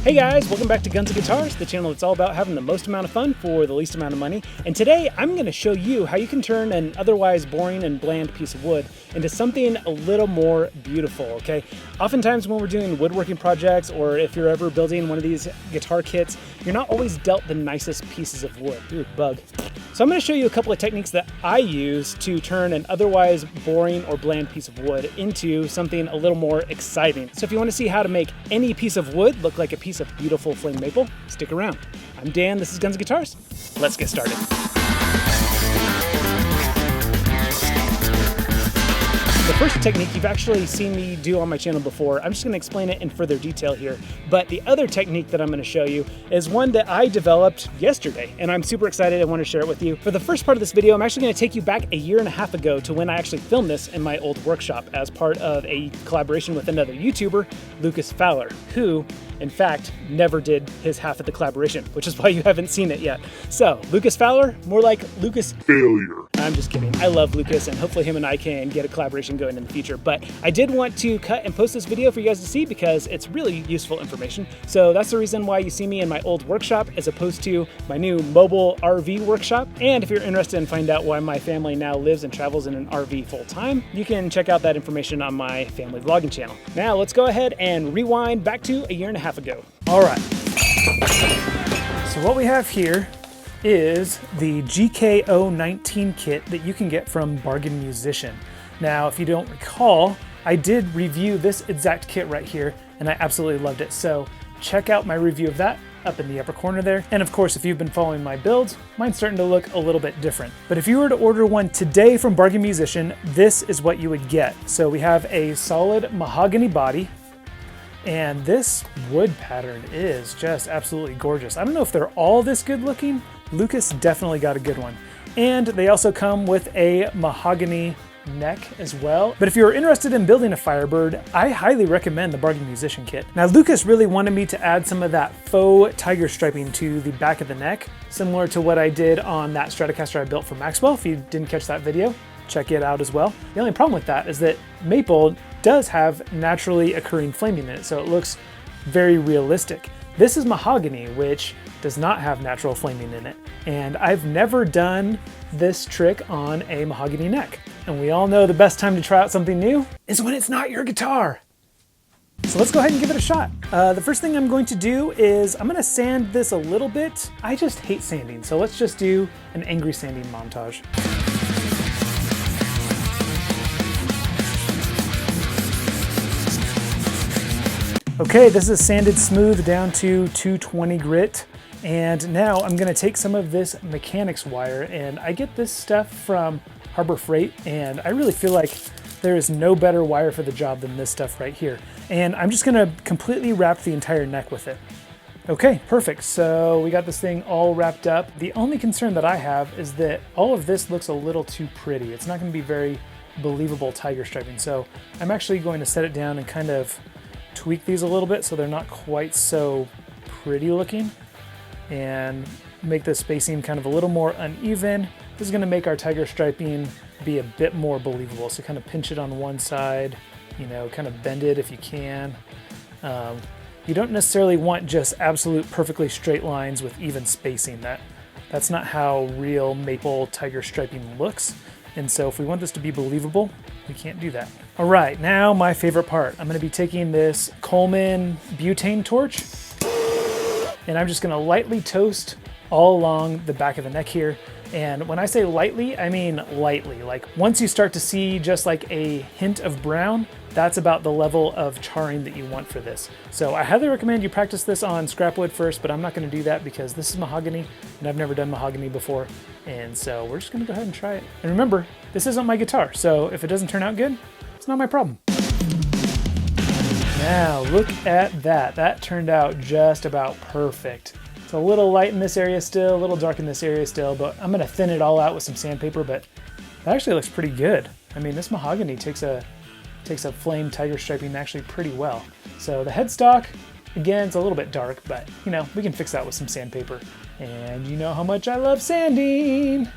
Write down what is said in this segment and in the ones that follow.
Hey guys, welcome back to Guns and Guitars, the channel that's all about having the most amount of fun for the least amount of money. And today I'm going to show you how you can turn an otherwise boring and bland piece of wood into something a little more beautiful, okay? Oftentimes when we're doing woodworking projects, or if you're ever building one of these guitar kits, you're not always dealt the nicest pieces of wood. Ooh, bug. So I'm going to show you a couple of techniques that I use to turn an otherwise boring or bland piece of wood into something a little more exciting. So if you want to see how to make any piece of wood look like a piece of beautiful flame maple, stick around. I'm Dan, this is Guns and Guitars. Let's get started. The first technique you've actually seen me do on my channel before. I'm just going to explain it in further detail here. But the other technique that I'm going to show you is one that I developed yesterday, and I'm super excited. I want to share it with you. For the first part of this video, I'm actually going to take you back a year and a half ago to when I actually filmed this in my old workshop as part of a collaboration with another YouTuber, Lucas Fowler, who in fact never did his half of the collaboration, which is why you haven't seen it yet. So Lucas Fowler, more like Lucas Failure. I'm just kidding. I love Lucas, and hopefully him and I can get a collaboration going in the future. But I did want to cut and post this video for you guys to see because it's really useful information. So that's the reason why you see me in my old workshop as opposed to my new mobile RV workshop. And if you're interested in finding out why my family now lives and travels in an RV full time, you can check out that information on my family vlogging channel. Now let's go ahead and rewind back to a year and a half ago. All right. So what we have here is the GK019 kit that you can get from Bargain Musician. Now, if you don't recall, I did review this exact kit right here, and I absolutely loved it. So check out my review of that up in the upper corner there. And of course, if you've been following my builds, mine's starting to look a little bit different. But if you were to order one today from Bargain Musician, this is what you would get. So we have a solid mahogany body, and this wood pattern is just absolutely gorgeous. I don't know if they're all this good looking. Lucas definitely got a good one. And they also come with a mahogany neck as well. But if you're interested in building a Firebird, I highly recommend the Bargain Musician kit. Now, Lucas really wanted me to add some of that faux tiger striping to the back of the neck, similar to what I did on that Stratocaster I built for Maxwell. If you didn't catch that video, check it out as well. The only problem with that is that maple does have naturally occurring flaming in it, so it looks very realistic. This is mahogany, which does not have natural flaming in it. And I've never done this trick on a mahogany neck. And we all know the best time to try out something new is when it's not your guitar. So let's go ahead and give it a shot. The first thing I'm going to do is I'm gonna sand this a little bit. I just hate sanding, so let's just do an angry sanding montage. Okay, this is sanded smooth down to 220 grit. And now I'm gonna take some of this mechanics wire, and I get this stuff from Harbor Freight, and I really feel like there is no better wire for the job than this stuff right here. And I'm just gonna completely wrap the entire neck with it. Okay, perfect. So we got this thing all wrapped up. The only concern that I have is that all of this looks a little too pretty. It's not gonna be very believable tiger striping. So I'm actually going to set it down and kind of tweak these a little bit so they're not quite so pretty looking, and make the spacing kind of a little more uneven. This is going to make our tiger striping be a bit more believable. So kind of pinch it on one side, you know, kind of bend it if you can. You don't necessarily want just absolute perfectly straight lines with even spacing. That's not how real maple tiger striping looks. And so if we want this to be believable, we can't do that. All right, now my favorite part. I'm gonna be taking this Coleman butane torch, and I'm just gonna lightly toast all along the back of the neck here. And when I say lightly, I mean lightly. Like once you start to see just like a hint of brown, that's about the level of charring that you want for this. So I highly recommend you practice this on scrap wood first, but I'm not gonna do that because this is mahogany and I've never done mahogany before. And so we're just gonna go ahead and try it. And remember, this isn't my guitar, so if it doesn't turn out good, it's not my problem. Now look at that. That turned out just about perfect. It's a little light in this area still, a little dark in this area still, but I'm gonna thin it all out with some sandpaper, but that actually looks pretty good. I mean, this mahogany takes a flame tiger striping actually pretty well. So the headstock, again, it's a little bit dark, but you know, we can fix that with some sandpaper. And you know how much I love sanding.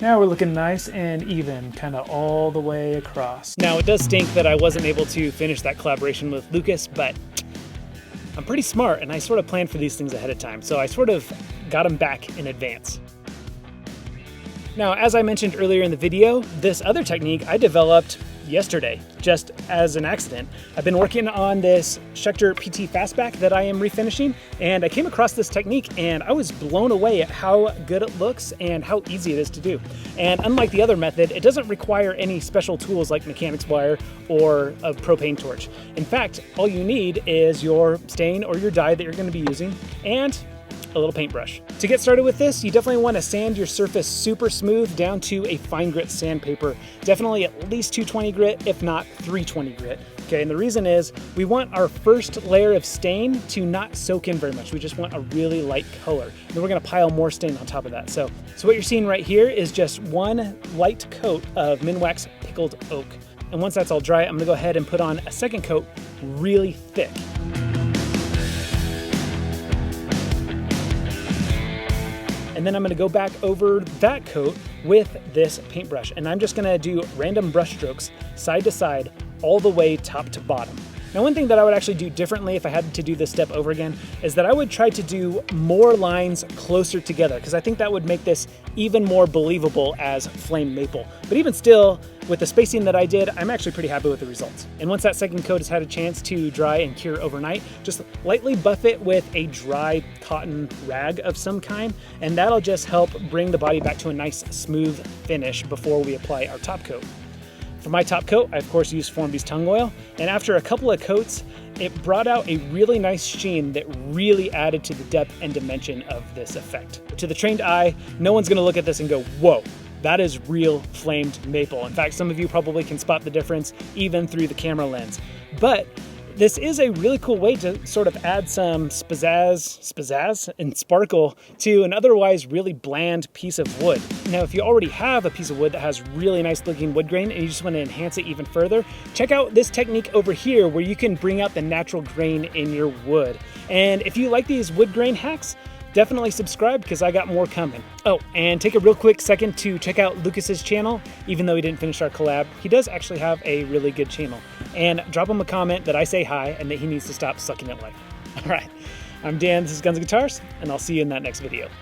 Now we're looking nice and even, kind of all the way across. Now it does stink that I wasn't able to finish that collaboration with Lucas, but I'm pretty smart and I sort of planned for these things ahead of time, so I sort of got them back in advance. Now, as I mentioned earlier in the video, this other technique I developed yesterday, just as an accident. I've been working on this Schecter PT Fastback that I am refinishing, and I came across this technique and I was blown away at how good it looks and how easy it is to do. And unlike the other method, it doesn't require any special tools like mechanics wire or a propane torch. In fact, all you need is your stain or your dye that you're going to be using and a little paintbrush. To get started with this, you definitely want to sand your surface super smooth down to a fine grit sandpaper. Definitely at least 220 grit, if not 320 grit. Okay, and the reason is we want our first layer of stain to not soak in very much. We just want a really light color. And then we're gonna pile more stain on top of that. So what you're seeing right here is just one light coat of Minwax Pickled Oak. And once that's all dry, I'm gonna go ahead and put on a second coat really thick. And then I'm gonna go back over that coat with this paintbrush. And I'm just gonna do random brush strokes side to side all the way top to bottom. Now, one thing that I would actually do differently if I had to do this step over again is that I would try to do more lines closer together, because I think that would make this even more believable as flame maple. But even still, with the spacing that I did, I'm actually pretty happy with the results. And once that second coat has had a chance to dry and cure overnight, just lightly buff it with a dry cotton rag of some kind, and that'll just help bring the body back to a nice smooth finish before we apply our top coat. For my top coat, I of course used Formby's tung oil, and after a couple of coats, it brought out a really nice sheen that really added to the depth and dimension of this effect. To the trained eye, no one's gonna look at this and go, whoa, that is real flamed maple. In fact, some of you probably can spot the difference even through the camera lens. But this is a really cool way to sort of add some pizzazz and sparkle to an otherwise really bland piece of wood. Now, if you already have a piece of wood that has really nice looking wood grain and you just want to enhance it even further, check out this technique over here where you can bring out the natural grain in your wood. And if you like these wood grain hacks, definitely subscribe because I got more coming. Oh, and take a real quick second to check out Lucas's channel. Even though he didn't finish our collab, he does actually have a really good channel. And drop him a comment that I say hi and that he needs to stop sucking at life. All right, I'm Dan, this is Guns and Guitars, and I'll see you in that next video.